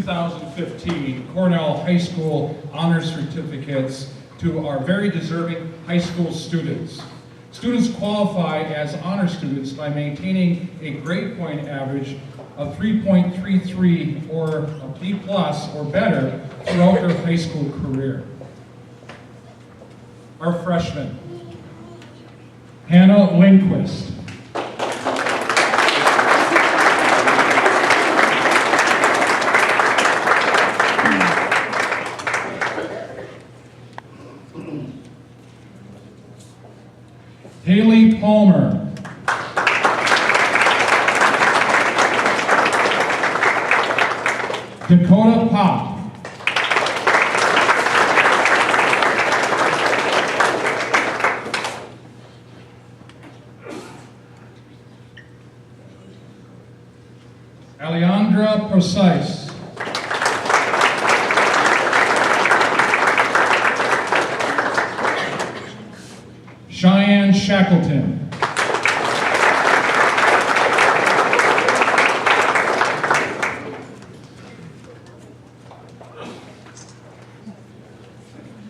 2015 Cornell High School Honor Certificates to our very deserving high school students. Students qualify as honor students by maintaining a grade point average of 3.33 or a B+ or better throughout their high school career. Our freshmen, Hannah Lindquist. Haley Palmer. Dakota Pop. Alejandra Precise. Cheyenne Shackleton.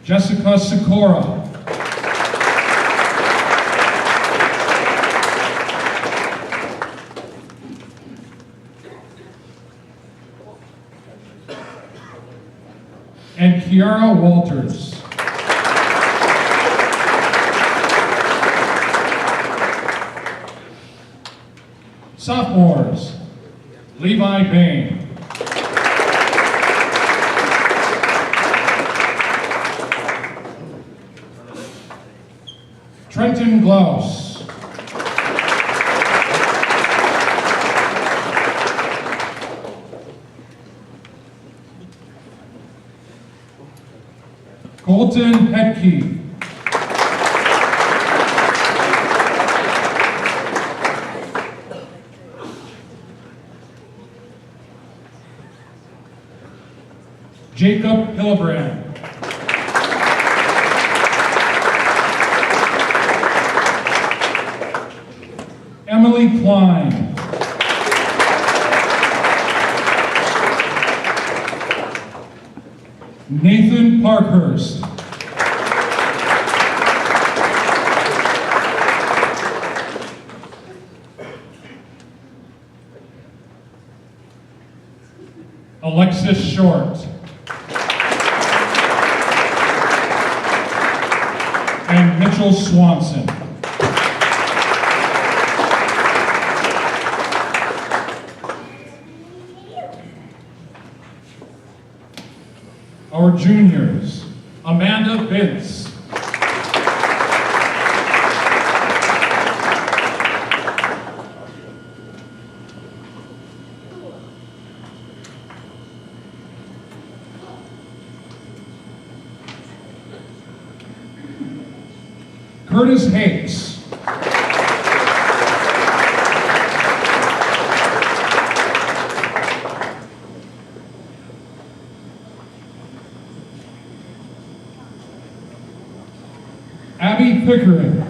Jessica Sikora. And Kiara Walters. Sophomores, Levi Bain. Trenton Glaus. Colton Hetke. Jacob Hillebrand. Emily Klein. Nathan Parkhurst. Alexis Short. And Mitchell Swanson. Our juniors, Amanda Vince. Curtis Hakes. Abby Pickering.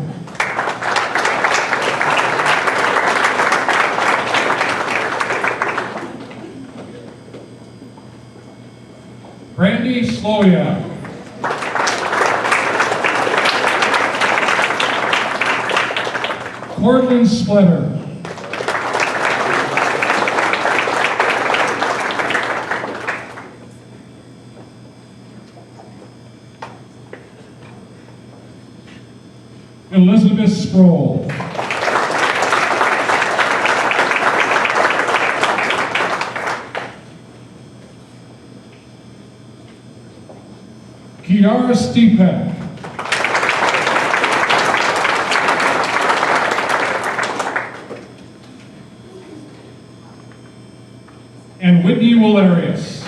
Brandy Sloya. Cortland Splitter. Elizabeth Sproul. Kiara Stepek. And Whitney Walarius.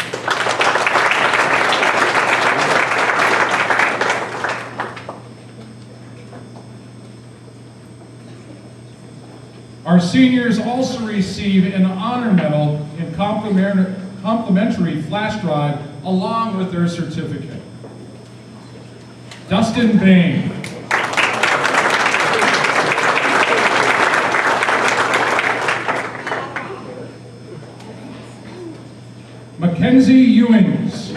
Our seniors also receive an honor medal and complimentary flash drive along with their certificate. Dustin Bain. Mackenzie Ewings.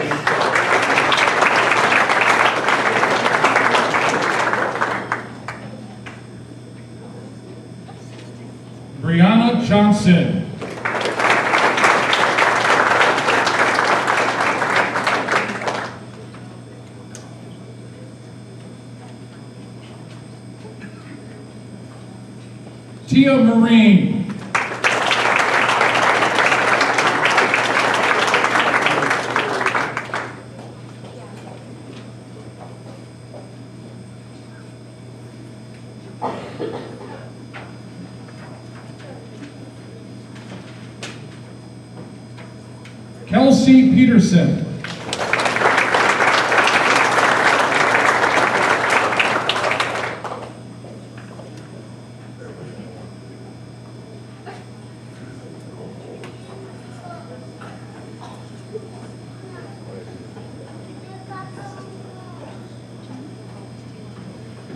Brianna Johnson. Tia Marine. Kelsey Peterson.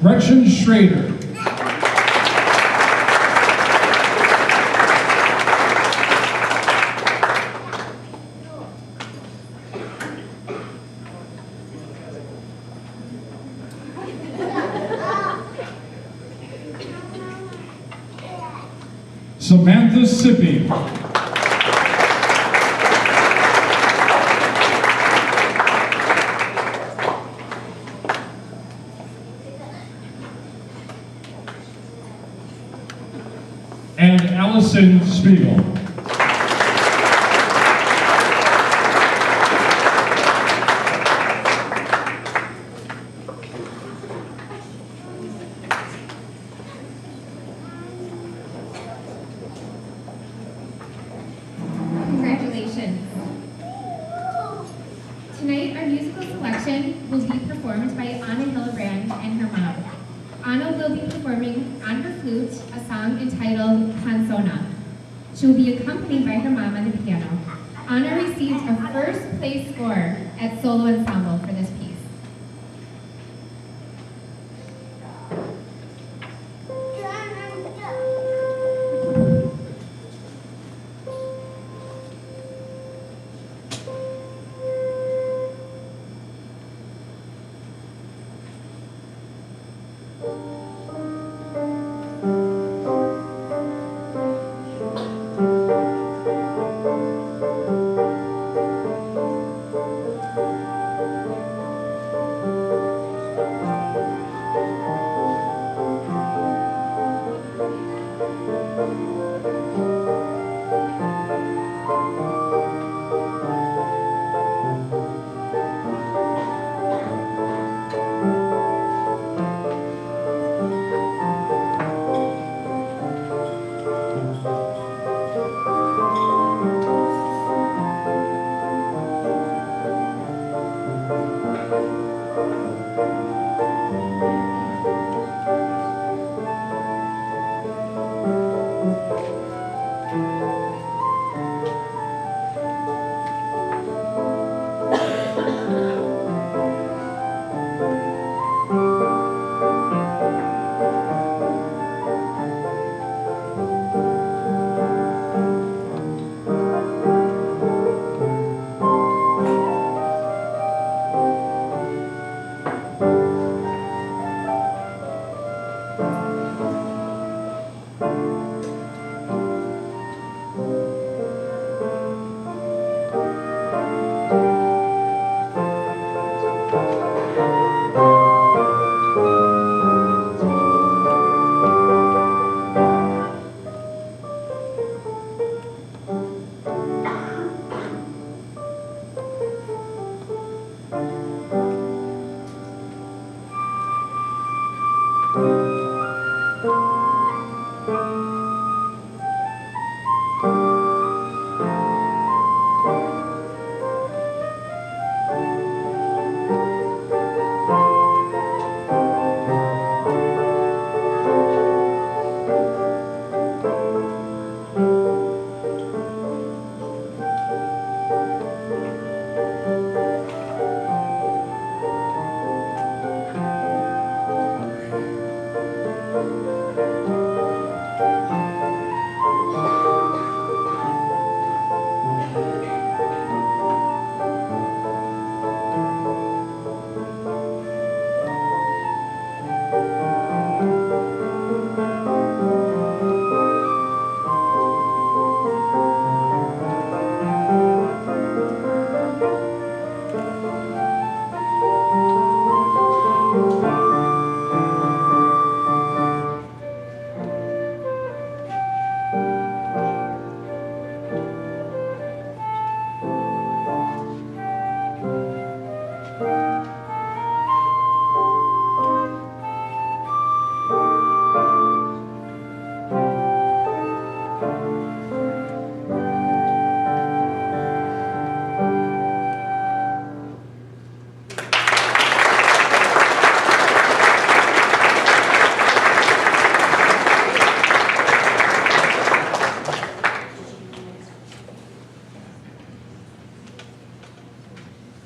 Gretchen Schrader. Samantha Sippy. And Allison Spiegel. Congratulations. Tonight, our musical selection will be performed by Anna Hillebrand and her mom. Anna will be performing on her flute a song entitled Canzona. She will be accompanied by her mom on the piano. Anna received a first place score at solo ensemble for this piece.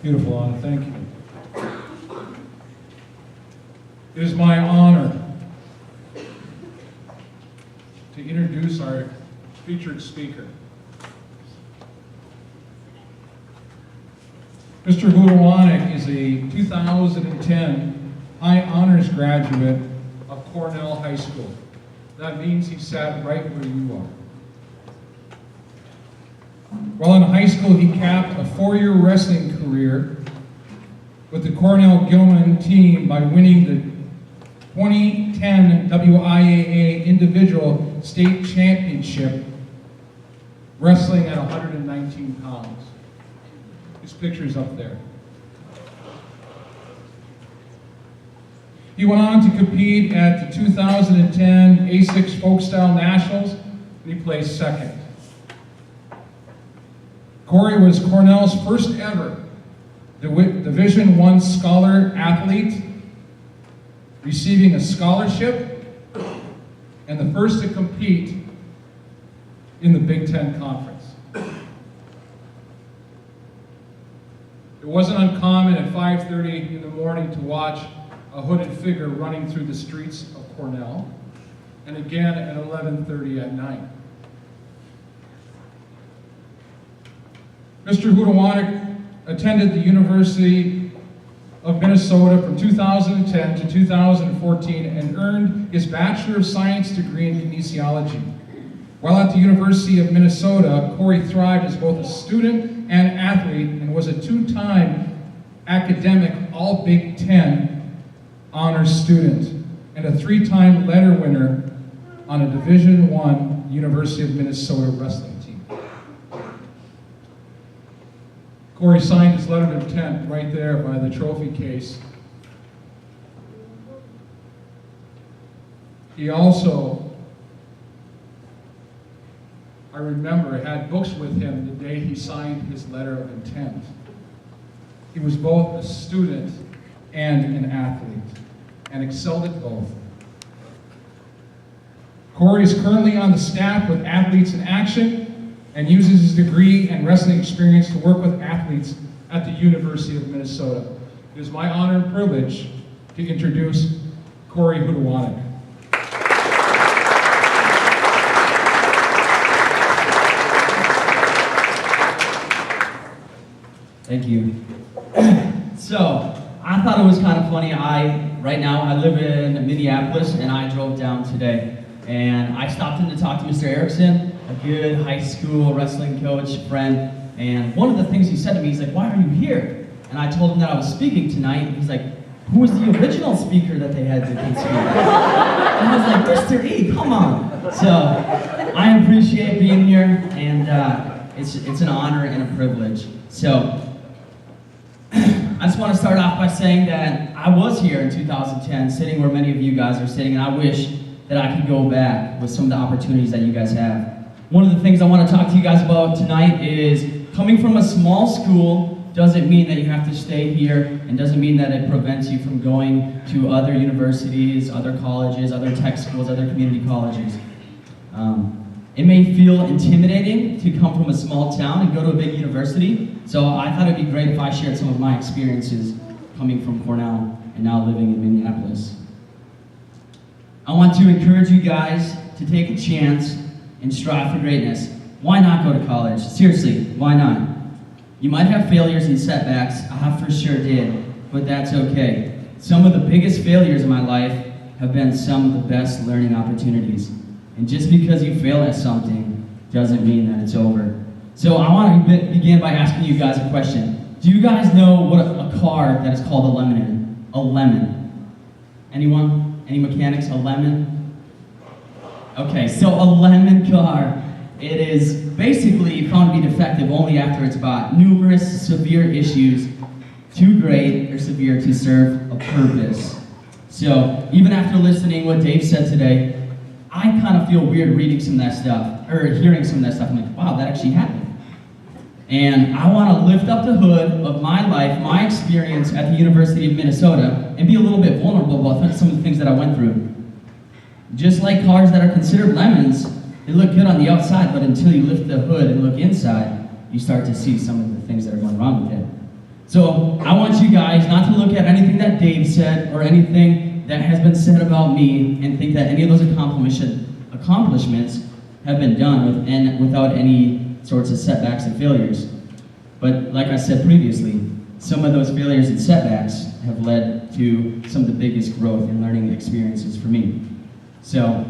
Beautiful, Anna, thank you. It is my honor to introduce our featured speaker. Mr. Hodowanic is a 2010 High Honors graduate of Cornell High School. That means he sat right where you are. While in high school, he capped a 4-year wrestling career with the Cornell Gilman team by winning the 2010 WIAA Individual State Championship, wrestling at 119 pounds. His picture's up there. He went on to compete at the 2010 A6 Folk Style Nationals, and he placed second. Corey was Cornell's first ever Division I scholar athlete, receiving a scholarship, and the first to compete in the Big Ten Conference. It wasn't uncommon at 5:30 in the morning to watch a hooded figure running through the streets of Cornell, and again at 11:30 at night. Mr. Hodowanic attended the University of Minnesota from 2010 to 2014 and earned his Bachelor of Science degree in kinesiology. While at the University of Minnesota, Corey thrived as both a student and athlete and was a 2-time academic All-Big Ten honors student and a 3-time letter winner on a Division I University of Minnesota wrestling team. Corey signed his letter of intent right there by the trophy case. He also, I remember, had books with him the day he signed his letter of intent. He was both a student and an athlete, and excelled at both. Corey is currently on the staff with Athletes in Action and uses his degree and wrestling experience to work with athletes at the University of Minnesota. It is my honor and privilege to introduce Corey Hodowanic. Thank you. So, I thought it was kind of funny. Right now I live in Minneapolis, and I drove down today. And I stopped in to talk to Mr. Erickson, a good high school wrestling coach, friend. And one of the things he said to me, he's like, "Why are you here?" And I told him that I was speaking tonight. And he's like, "Who was the original speaker that they had to speak?" And I was like, "Mr. E, come on." So, I appreciate being here, and it's an honor and a privilege. So, I just want to start off by saying that I was here in 2010, sitting where many of you guys are sitting, and I wish that I could go back with some of the opportunities that you guys have. One of the things I want to talk to you guys about tonight is coming from a small school doesn't mean that you have to stay here, and doesn't mean that it prevents you from going to other universities, other colleges, other tech schools, other community colleges. It may feel intimidating to come from a small town and go to a big university, so I thought it'd be great if I shared some of my experiences coming from Cornell and now living in Minneapolis. I want to encourage you guys to take a chance and strive for greatness. Why not go to college? Seriously, why not? You might have failures and setbacks, I for sure did, but that's okay. Some of the biggest failures in my life have been some of the best learning opportunities. And just because you fail at something doesn't mean that it's over. So I want to begin by asking you guys a question. Do you guys know what a car that is called a lemon is? A lemon. Anyone? Any mechanics? A lemon? Okay, so a lemon car. It is basically found to be defective only after it's bought. Numerous severe issues, too great or severe to serve a purpose. So even after listening what Dave said today, I kind of feel weird reading some of that stuff, or hearing some of that stuff. I'm like, wow, that actually happened. And I want to lift up the hood of my life, my experience at the University of Minnesota, and be a little bit vulnerable about some of the things that I went through. Just like cars that are considered lemons, they look good on the outside, but until you lift the hood and look inside, you start to see some of the things that are going wrong with it. So I want you guys not to look at anything that Dave said or anything that has been said about me and think that any of those accomplishments have been done without any sorts of setbacks and failures. But like I said previously, some of those failures and setbacks have led to some of the biggest growth and learning experiences for me. So,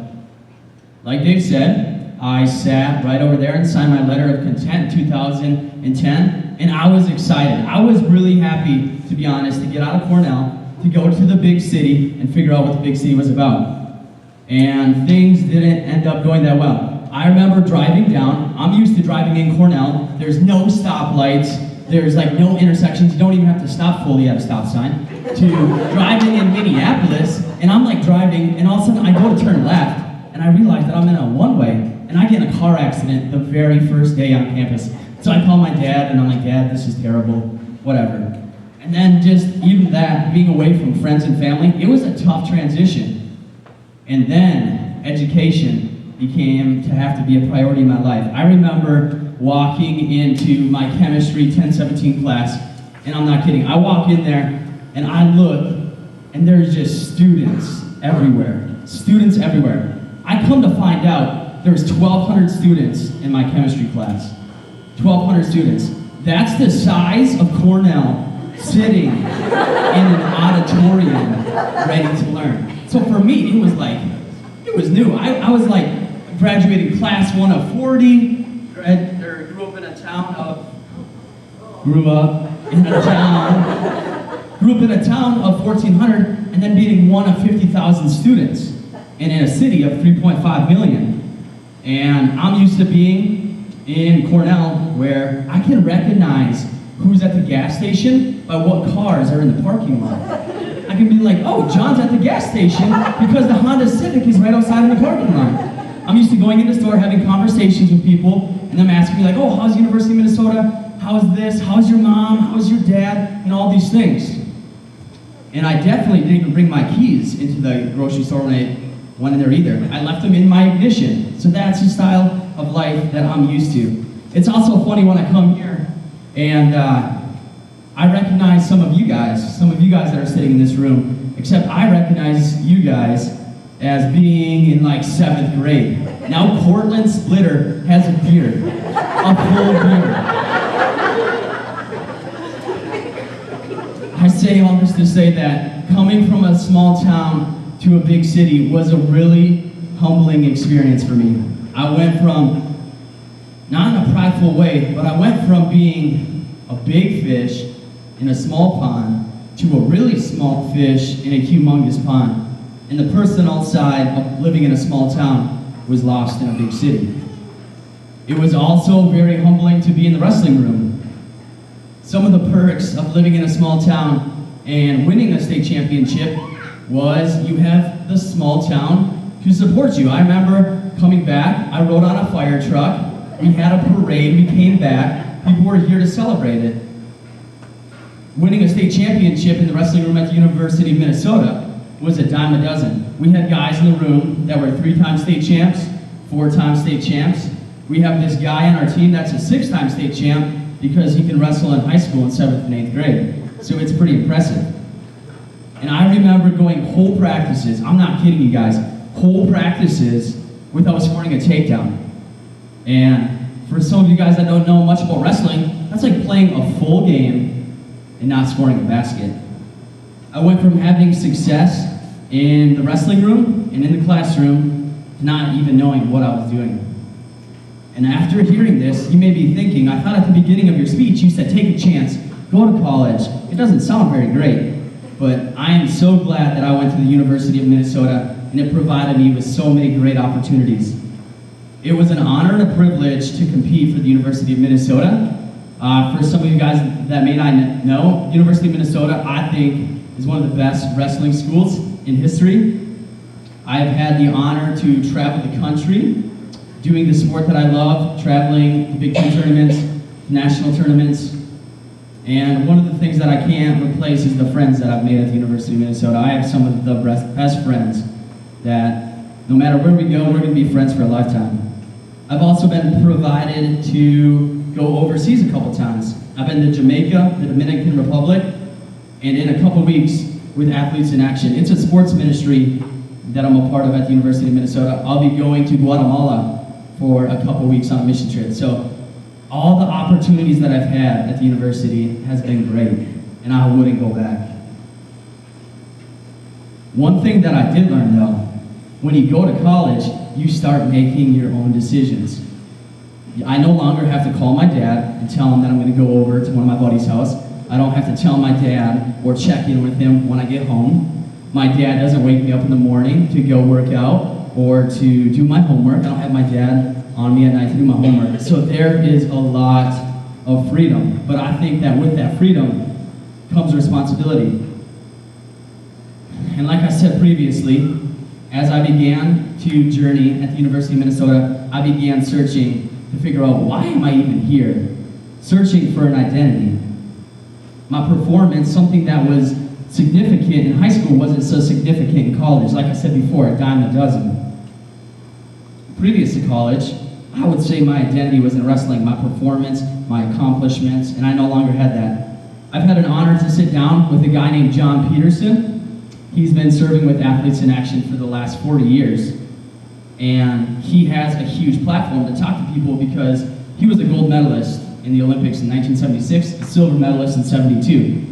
like Dave said, I sat right over there and signed my letter of content in 2010, and I was excited. I was really happy, to be honest, to get out of Cornell, to go to the big city and figure out what the big city was about. And things didn't end up going that well. I remember driving down. I'm used to driving in Cornell. There's no stoplights. There's like no intersections. You don't even have to stop fully at a stop sign. To driving in Minneapolis, and I'm like driving, and all of a sudden I go to turn left, and I realize that I'm in a one-way, and I get in a car accident the very first day on campus. So I call my dad, and I'm like, Dad, this is terrible, whatever. And then just even that, being away from friends and family, it was a tough transition. And then education became to have to be a priority in my life. I remember walking into my chemistry 1017 class, and I'm not kidding, I walk in there, and I look, and there's just students everywhere. Students everywhere. I come to find out there's 1,200 students in my chemistry class. 1,200 students. That's the size of Cornell sitting in an auditorium ready to learn. So for me, it was like, it was new. I was like graduating class 1 of 40, grew up in a town of 1,400, and then being one of 50,000 students, and in a city of 3.5 million. And I'm used to being in Cornell, where I can recognize who's at the gas station by what cars are in the parking lot. I can be like, oh, John's at the gas station because the Honda Civic is right outside in the parking lot. I'm used to going in the store, having conversations with people, and them asking me like, oh, how's University of Minnesota? How's this? How's your mom? How's your dad? And all these things. And I definitely didn't even bring my keys into the grocery store when I went in there either. I left them in my ignition. So that's the style of life that I'm used to. It's also funny when I come here and I recognize some of you guys that are sitting in this room, except I recognize you guys as being in like 7th grade. Now Cortland Splitter has a beard, a full beard. I say all this to say that coming from a small town to a big city was a really humbling experience for me. I went from, not in a prideful way, but I went from being a big fish in a small pond to a really small fish in a humongous pond. And the personal side of living in a small town was lost in a big city. It was also very humbling to be in the wrestling room. Some of the perks of living in a small town and winning a state championship was you have the small town to support you. I remember coming back, I rode on a fire truck, we had a parade, we came back, people were here to celebrate it. Winning a state championship in the wrestling room at the University of Minnesota was a dime a dozen. We had guys in the room that were 3-time state champs, 4-time state champs. We have this guy on our team that's a 6-time state champ because he can wrestle in high school in 7th and 8th grade. So it's pretty impressive. And I remember going whole practices, I'm not kidding you guys, whole practices without scoring a takedown. And for some of you guys that don't know much about wrestling, that's like playing a full game and not scoring a basket. I went from having success in the wrestling room and in the classroom to not even knowing what I was doing. And after hearing this, you may be thinking, I thought at the beginning of your speech you said take a chance, go to college. It doesn't sound very great, but I am so glad that I went to the University of Minnesota and it provided me with so many great opportunities. It was an honor and a privilege to compete for the University of Minnesota. For some of you guys that may not know, University of Minnesota, I think, is one of the best wrestling schools in history. I have had the honor to travel the country, doing the sport that I love, traveling the Big Ten tournaments, national tournaments, and one of the things that I can't replace is the friends that I've made at the University of Minnesota. I have some of the best friends that no matter where we go, we're going to be friends for a lifetime. I've also been provided to go overseas a couple times. I've been to Jamaica, the Dominican Republic, and in a couple weeks with Athletes in Action. It's a sports ministry that I'm a part of at the University of Minnesota. I'll be going to Guatemala for a couple weeks on a mission trip. So all the opportunities that I've had at the university has been great, and I wouldn't go back. One thing that I did learn though, when you go to college, you start making your own decisions. I no longer have to call my dad and tell him that I'm going to go over to one of my buddy's house. I don't have to tell my dad or check in with him when I get home. My dad doesn't wake me up in the morning to go work out or to do my homework. I don't have my dad on me at night to do my homework. So there is a lot of freedom. But I think that with that freedom comes responsibility. And like I said previously, as I began to journey at the University of Minnesota, I began searching to figure out, why am I even here? Searching for an identity. My performance, something that was significant in high school, wasn't so significant in college. Like I said before, a dime a dozen. Previous to college, I would say my identity was in wrestling, my performance, my accomplishments, and I no longer had that. I've had an honor to sit down with a guy named John Peterson. He's been serving with Athletes in Action for the last 40 years. And he has a huge platform to talk to people because he was a gold medalist in the Olympics in 1976, a silver medalist in 72.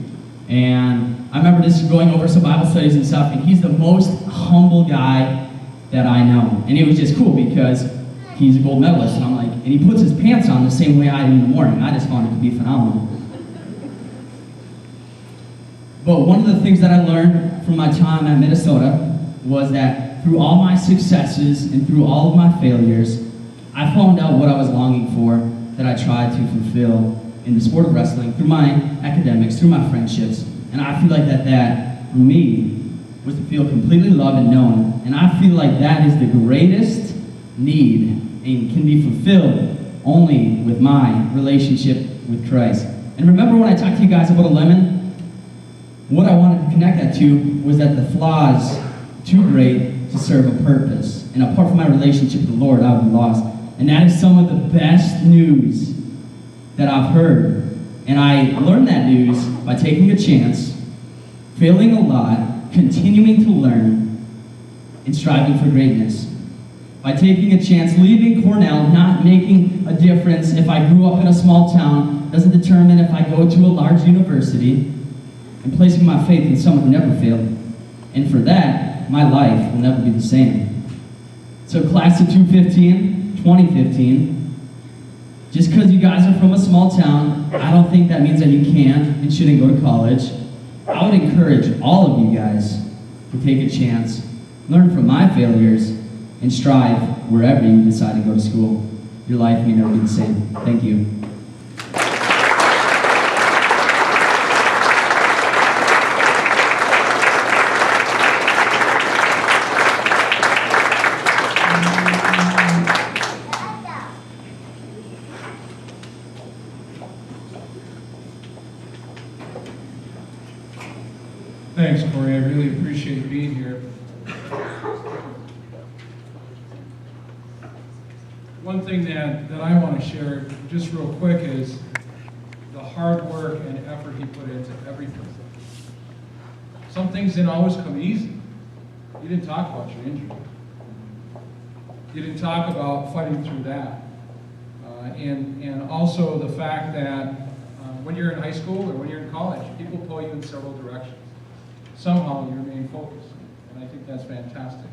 And I remember just going over some Bible studies and stuff, and he's the most humble guy that I know. And it was just cool because he's a gold medalist, and I'm like, and he puts his pants on the same way I do in the morning. I just found it to be phenomenal. But one of the things that I learned from my time at Minnesota was that through all my successes and through all of my failures, I found out what I was longing for that I tried to fulfill in the sport of wrestling through my academics, through my friendships. And I feel like that for me was to feel completely loved and known. And I feel like that is the greatest need and can be fulfilled only with my relationship with Christ. And remember when I talked to you guys about a lemon? What I wanted to connect that to was that the flaw's too great to serve a purpose. And apart from my relationship with the Lord, I would be lost. And that is some of the best news that I've heard. And I learned that news by taking a chance, failing a lot, continuing to learn, and striving for greatness. By taking a chance, leaving Cornell, not making a difference if I grew up in a small town, doesn't determine if I go to a large university, and placing my faith in someone who never failed. And for that, my life will never be the same. So class of 2015, just because you guys are from a small town, I don't think that means that you can't and shouldn't go to college. I would encourage all of you guys to take a chance, learn from my failures, and strive wherever you decide to go to school. Your life may never be the same. Thank you. Thanks, Corey. I really appreciate being here. One thing that I want to share just real quick is the hard work and effort he put into everything. Some things didn't always come easy. You didn't talk about your injury. You didn't talk about fighting through that. And also the fact that when you're in high school or when you're in college, people pull you in several directions. Somehow you remain focused, and I think that's fantastic,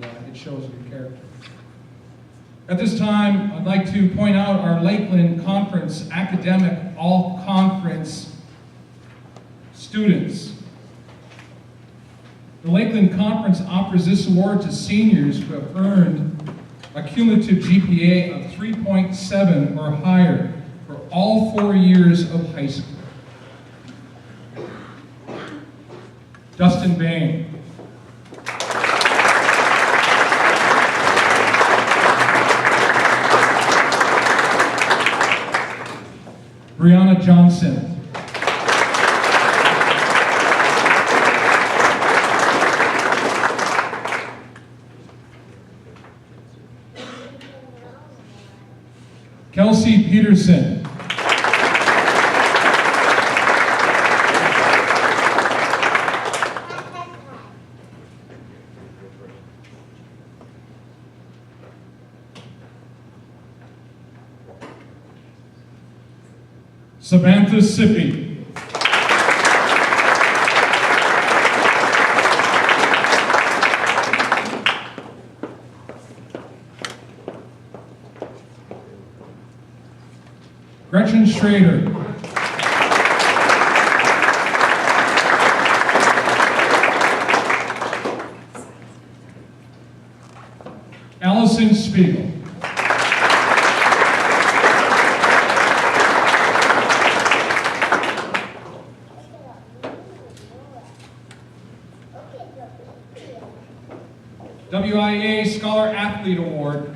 and it shows your character. At this time, I'd like to point out our Lakeland Conference academic all-conference students. The Lakeland Conference offers this award to seniors who have earned a cumulative GPA of 3.7 or higher for all 4 years of high school. Dustin Bain. Brianna Johnson. Kelsey Peterson. Samantha Sippy. Gretchen Schrader. Allison Spiegel. WIA Scholar Athlete Award.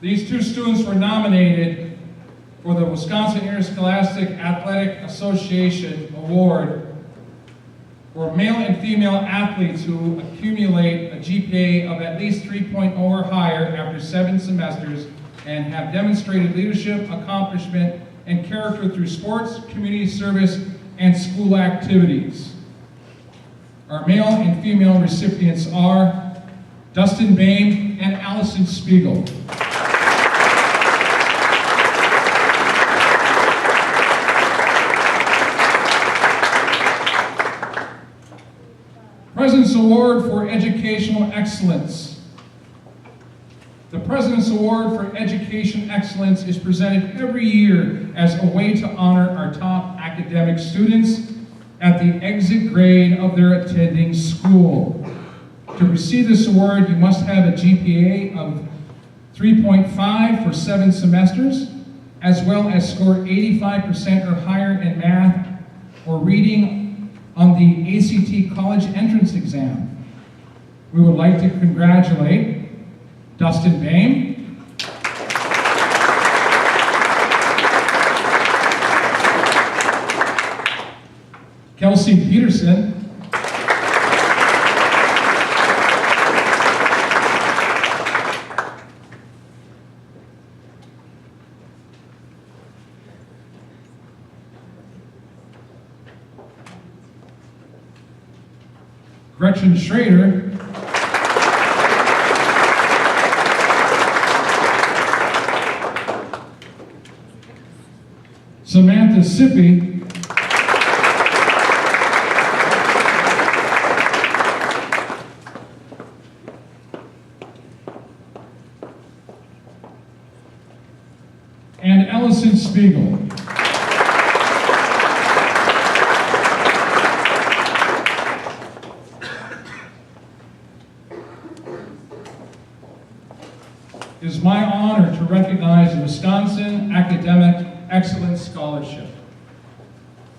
These two students were nominated for the Wisconsin Interscholastic Athletic Association Award for male and female athletes who accumulate a GPA of at least 3.0 or higher after 7 semesters and have demonstrated leadership, accomplishment, and character through sports, community service, and school activities. Our male and female recipients are Dustin Bain and Allison Spiegel. President's Award for Educational Excellence. The President's Award for Education Excellence is presented every year as a way to honor our top academic students at the exit grade of their attending school. To receive this award, you must have a GPA of 3.5 for 7 semesters, as well as score 85% or higher in math or reading on the ACT College Entrance Exam. We would like to congratulate Dustin Bain, Kelsey Peterson, Gretchen Schrader, Samantha Sippy, and Allison Spiegel. It is my honor to recognize the Wisconsin Academic Excellence Scholarship.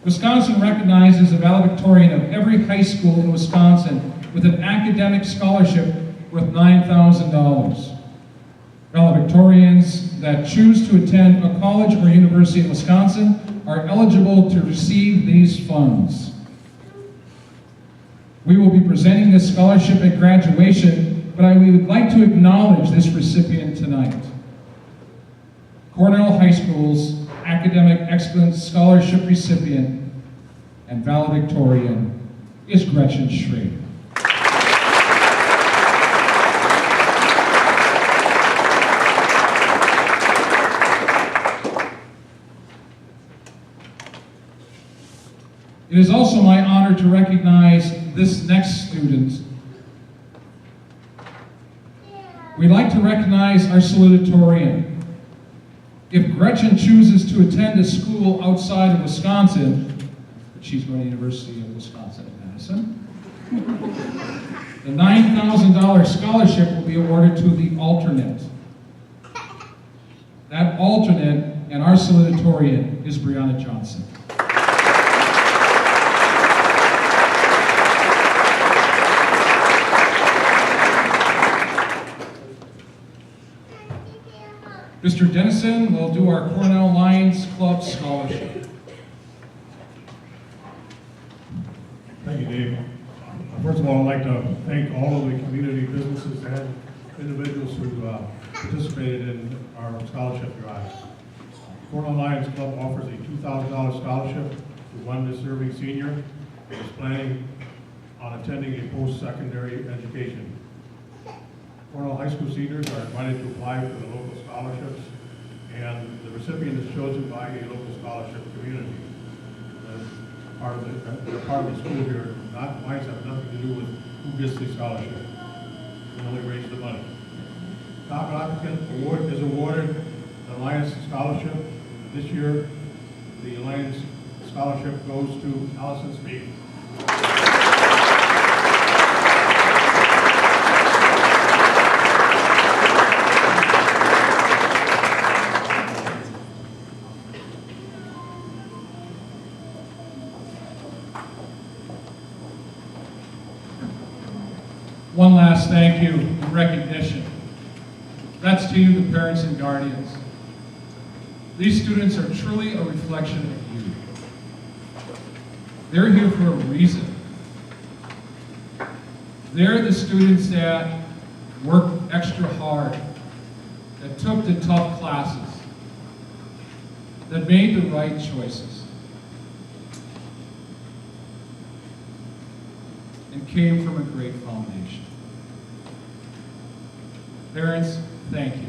Wisconsin recognizes a valedictorian of every high school in Wisconsin with an academic scholarship worth $9,000. Valedictorians that choose to attend a college or university in Wisconsin are eligible to receive these funds. We will be presenting this scholarship at graduation, but we would like to acknowledge this recipient tonight. Cornell High School's Academic Excellence Scholarship recipient and valedictorian is Gretchen Schrader. It is also my honor to recognize this next student. We'd like to recognize our salutatorian. If Gretchen chooses to attend a school outside of Wisconsin, but she's going to the University of Wisconsin-Madison, the $9,000 scholarship will be awarded to the alternate. That alternate and our salutatorian is Brianna Johnson. Mr. Dennison will do our Cornell Lions Club Scholarship. Thank you, Dave. First of all, I'd like to thank all of the community businesses and individuals who participated in our scholarship drive. Cornell Lions Club offers a $2,000 scholarship to one deserving senior who is planning on attending a post-secondary education. Cornell High School seniors are invited to apply for the local scholarships and the recipient is chosen by a local scholarship community. They're part of the school here. Mines have nothing to do with who gets the scholarship. We only raise the money. Top applicant award is awarded the Alliance Scholarship. This year, the Alliance Scholarship goes to Allison Speed. One last thank you and recognition. That's to you, the parents and guardians. These students are truly a reflection of you. They're here for a reason. They're the students that worked extra hard, that took the tough classes, that made the right choices, and came from a great foundation. Parents, thank you.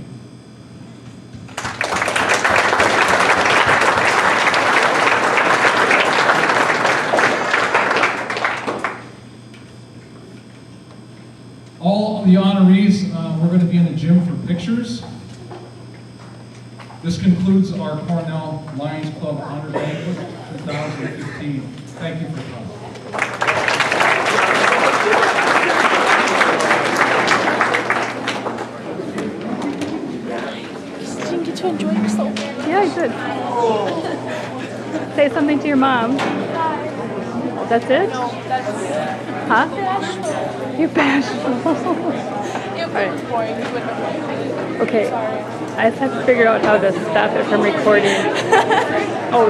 All of the honorees, we're going to be in the gym for pictures. This concludes our Cornell Lions Club Honor Banquet 2015. Thank you for coming. Did you get to enjoy yourself? Yeah, I did. Say something to your mom. That's it? No, that's Huh? You're bashful. it was boring. You wouldn't have liked it. Okay. Sorry. I just have to figure out how to stop it from recording. Oh,